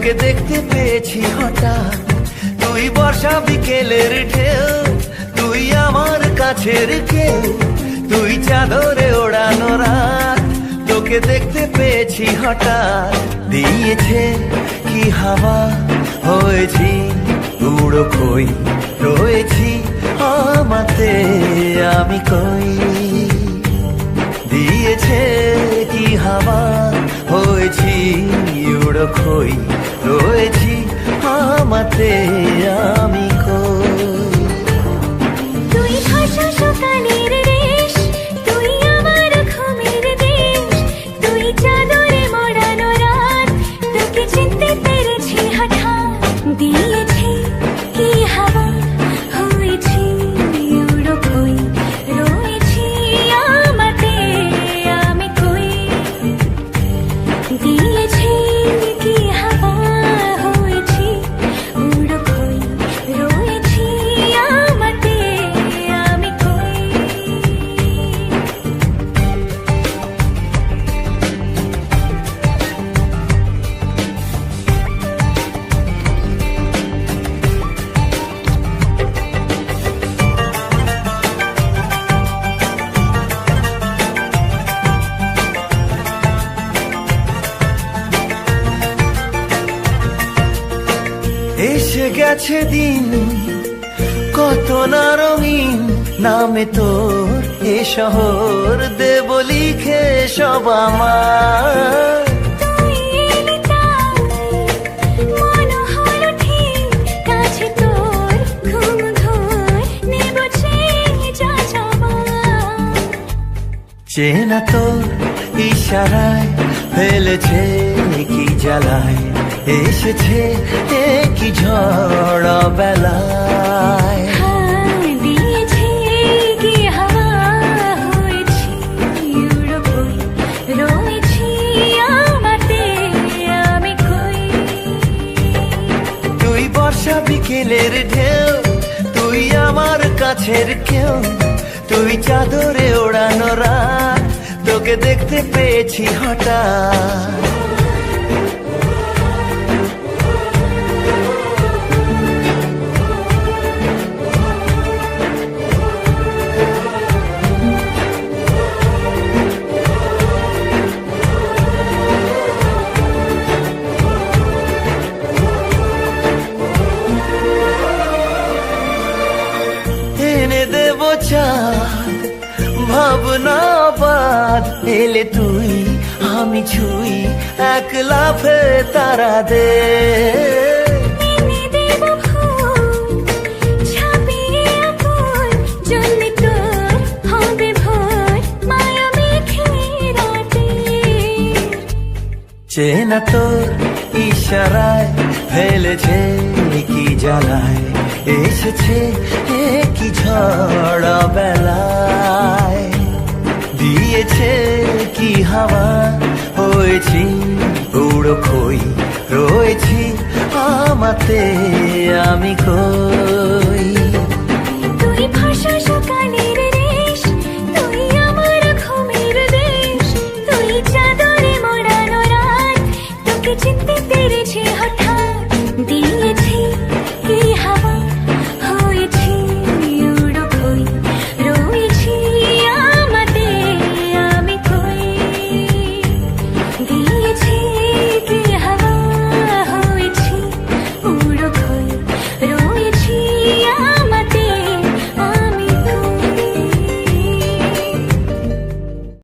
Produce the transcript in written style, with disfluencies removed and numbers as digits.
তোকে দেখতে পেয়েছি হঠাৎ, তুই বর্ষা বিকেলের ঢেউ, তুই আমার কাছের কেউ, তুই চাদরে ওড়ানো রাত। তোকে দেখতে পেয়েছি হঠাৎ, দিয়েছে কি হাওয়া, হয়েছি উড়ো কই, রয়েছি আমাতে আমি কই। দিয়েছে কি হাওয়া, হয়েছি উড়ো কই, রয়েছি আমাতে আমি কই। তুই ভাষা সকালের রেশ, তুই আমার ঘুমের দেশ, তুই চাদরে মোড়ানো রাত। তোকে চিনতে পেরেছি হঠাৎ, দিয়েছি কি হাওয়া, হয়েছি উড়ো কই, রয়েছি আমাতে আমি কই। দিয়েছি কি হাওয়া, হয়েছি উড়ো কই, রয়েছি আমাতে আমি কই। এসে গেছে দিন কত না রঙিন, নামে তোর এ শহর দেব লিখে সব আমার। তুই এলি তাই মন হলো ঠিক, কাছে তোর ঘুম ঘোর নেব যা যাবার। চেনা তোর ইশারায় ফেলেছে কি জ্বালায়, এসেছে কি ঝড় বেলায়। দিয়েছি কি হাওয়া, হয়েছি উড়ো কই, রয়েছি আমাতে আমি কই। তুই বর্ষা বিকেলের ঢেউ, তুই আমার কাছের কেউ, তুই চাদরে ওড়ানো রাত। তোকে দেখতে পেয়েছি হঠাৎ, এনে দেব চাঁদ ভাবনা বাদ। এলে তুই আমি ছুই, এক লাফে তারা দে। এনে দেব ফুল, ছাপিয়ে আকুল, জন্মে তোর হবে ভোর, মায়া মেঘে রাতে। চেনা তোর ইশারায় ফেলেছে কি জ্বালায়, এসেছে কি ঝড় বেলায়। দিয়েছে কি হাওয়া, হয়েছি উড়ো কই, রয়েছি আমাতে আমি কই।